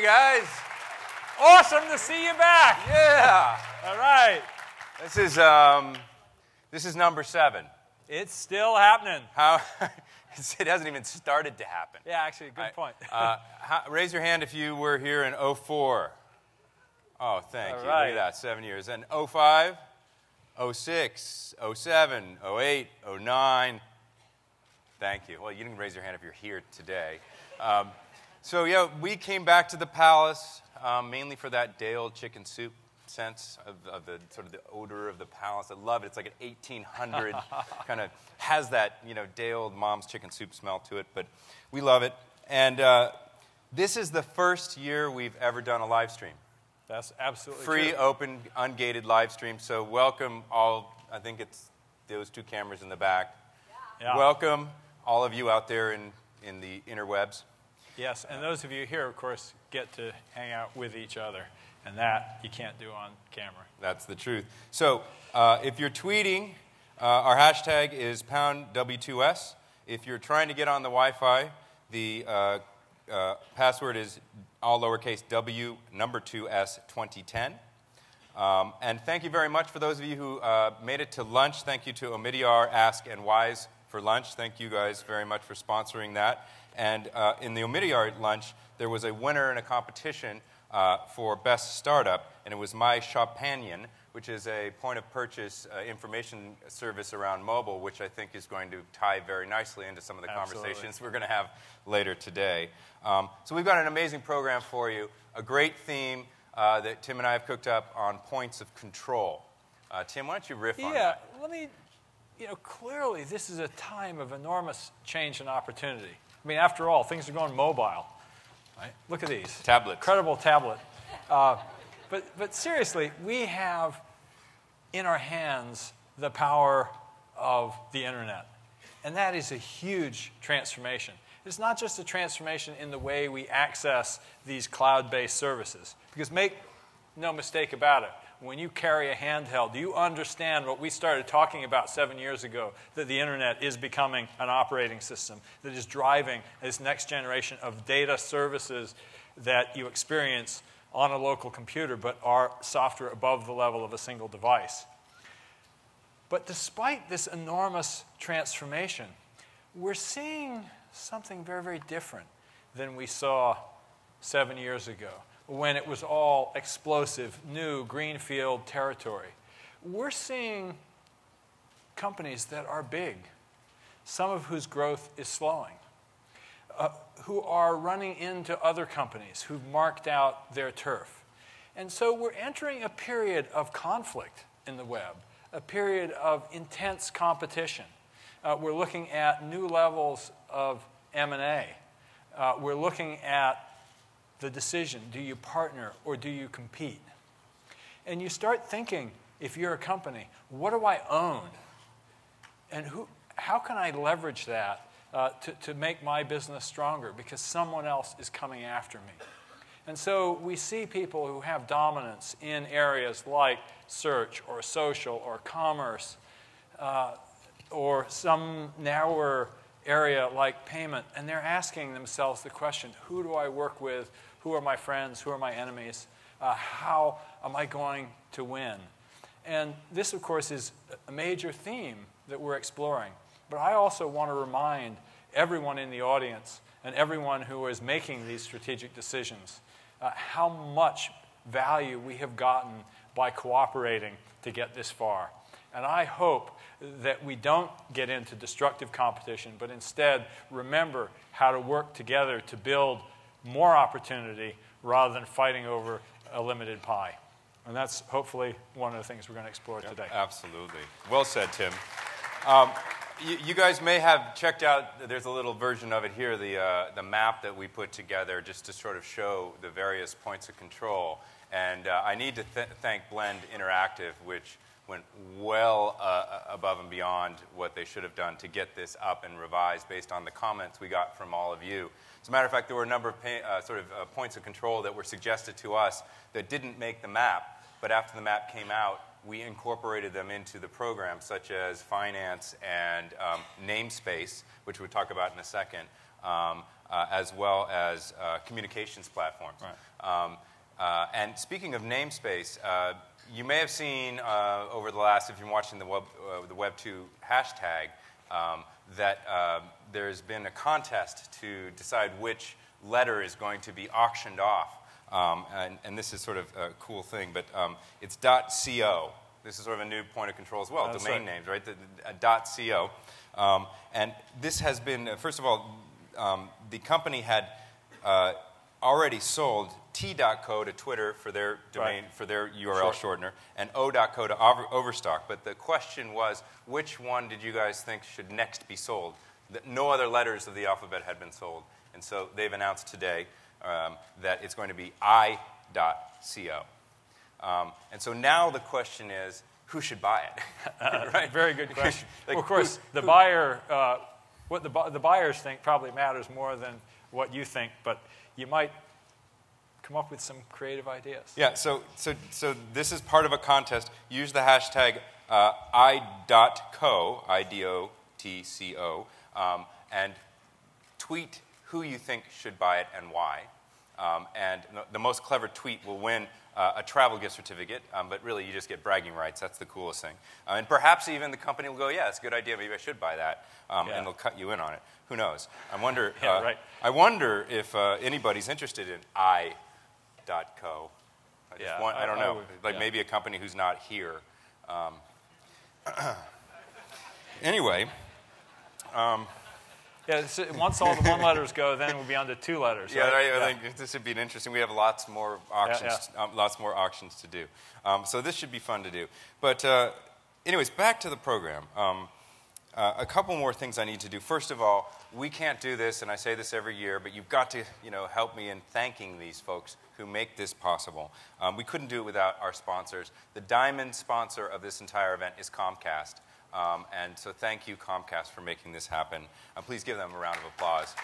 Hi, guys. Awesome to see you back. Yeah. All right. This is number 7. It's still happening. How? It hasn't even started to happen. Yeah, actually, good point. Raise your hand if you were here in 04. Oh, thank you. Right. Look at that, 7 years. And 05, 06, 07, 08, 09. Thank you. Well, you didn't raise your hand if you're here today. So, yeah, we came back to the Palace mainly for that day-old chicken soup sense of the sort of the odor of the Palace. I love it. It's like an 1800 kind of has that, you know, day-old mom's chicken soup smell to it, but we love it. And this is the first year we've ever done a live stream. That's absolutely Free, true. open, ungated live stream. So welcome all, I think it's those 2 cameras in the back. Yeah. Welcome all of you out there in the interwebs. Yes, and those of you here, of course, get to hang out with each other, and that you can't do on camera. That's the truth. So if you're tweeting, our hashtag is #W2S. If you're trying to get on the Wi-Fi, the password is all lowercase W number 2S 2010. And thank you very much for those of you who made it to lunch. Thank you to Omidyar, Ask, and Wise for lunch. Thank you guys very much for sponsoring that. And in the Omidyar lunch, there was a winner in a competition for Best Startup, and it was My Shopanion, which is a point-of-purchase information service around mobile, which I think is going to tie very nicely into some of the conversations we're going to have later today. So we've got an amazing program for you, a great theme that Tim and I have cooked up on points of control. Tim, why don't you riff on that? Yeah, let me, clearly this is a time of enormous change and opportunity. I mean, after all, things are going mobile. Right? Look at these. Tablets. Incredible tablet. But seriously, we have in our hands the power of the internet. And that is a huge transformation. It's not just a transformation in the way we access these cloud-based services. Because make no mistake about it, when you carry a handheld, do you understand what we started talking about 7 years ago, that the internet is becoming an operating system that is driving this next generation of data services that you experience on a local computer but are software above the level of a single device. But despite this enormous transformation, we're seeing something very, very different than we saw 7 years ago, when it was all explosive, new, greenfield territory. We're seeing companies that are big, some of whose growth is slowing, who are running into other companies who've marked out their turf. And so we're entering a period of conflict in the web, a period of intense competition. We're looking at new levels of M&A. We're looking at the decision, do you partner or do you compete? And you start thinking, if you're a company, what do I own? And how can I leverage that to make my business stronger because someone else is coming after me? And so we see people who have dominance in areas like search or social or commerce or some narrower area like payment, and they're asking themselves the question, who do I work with? Who are my friends? Who are my enemies? How am I going to win? And this, of course, is a major theme that we're exploring. But I also want to remind everyone in the audience and everyone who is making these strategic decisions how much value we have gotten by cooperating to get this far. And I hope that we don't get into destructive competition, but instead remember how to work together to build more opportunity rather than fighting over a limited pie. And that's hopefully one of the things we're going to explore today. Absolutely. Well said, Tim. You guys may have checked out, there's a little version of it here, the map that we put together just to sort of show the various points of control. And I need to thank Blend Interactive, which went well above and beyond what they should have done to get this up and revised based on the comments we got from all of you. As a matter of fact, there were a number of points of control that were suggested to us that didn't make the map, but after the map came out, we incorporated them into the program, such as finance and namespace, which we'll talk about in a second, as well as communications platforms. Right. And speaking of namespace, you may have seen over the last, if you're watching the Web2 hashtag, that there's been a contest to decide which letter is going to be auctioned off. And this is sort of a cool thing, but it's .co. This is sort of a new point of control as well, That's domain right. names, right? .co. And this has been, first of all, the company had already sold T.co to Twitter for their domain, Right. for their URL shortener, and O.co to Overstock. But the question was, which one did you guys think should next be sold? No other letters of the alphabet had been sold. And so they've announced today that it's going to be I.co. And so now the question is, who should buy it? Right? Very good question. Like, well, of course, the buyer, what the buyers think probably matters more than what you think, but you might come up with some creative ideas. Yeah, so this is part of a contest. Use the hashtag I.co, I-D-O-T-C-O, and tweet who you think should buy it and why. And the most clever tweet will win a travel gift certificate, but really you just get bragging rights. That's the coolest thing. And perhaps even the company will go, yeah, it's a good idea, maybe I should buy that, and they'll cut you in on it. Who knows? I wonder, right. I wonder if anybody's interested in I.co. I don't know. Maybe a company who's not here. Anyway. Yeah, so once all the one letters go, then we'll be on to two letters. Yeah, right? I think this would be interesting. We have lots more auctions, to do. So this should be fun to do. But anyways, back to the program. A couple more things I need to do. First of all, we can't do this, and I say this every year, but you've got to help me in thanking these folks who make this possible. We couldn't do it without our sponsors. The diamond sponsor of this entire event is Comcast. And so thank you, Comcast, for making this happen. Please give them a round of applause.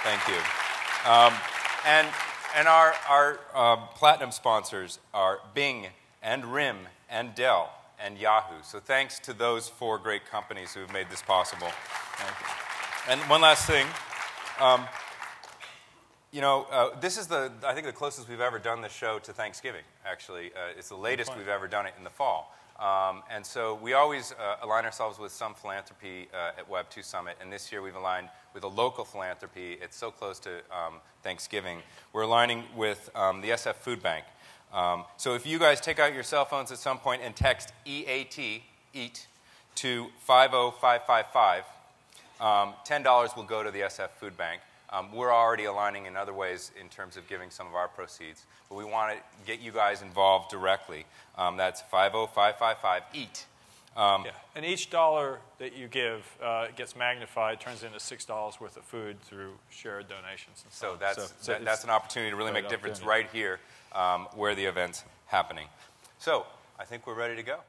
Thank you. And our platinum sponsors are Bing and RIM and Dell and Yahoo. So thanks to those 4 great companies who have made this possible. Thank you. And one last thing. This is I think the closest we've ever done the show to Thanksgiving, actually. It's the latest we've ever done it in the fall. And so we always align ourselves with some philanthropy at Web2 Summit, and this year we've aligned with a local philanthropy. It's so close to Thanksgiving. We're aligning with the SF Food Bank. So if you guys take out your cell phones at some point and text EAT, EAT, to 50555, $10 will go to the SF Food Bank. We're already aligning in other ways in terms of giving some of our proceeds, but we want to get you guys involved directly. That's 50555 EAT. And each dollar that you give gets magnified, turns into $6 worth of food through shared donations. And so that's an opportunity to really make a difference right here where the event's happening. So I think we're ready to go.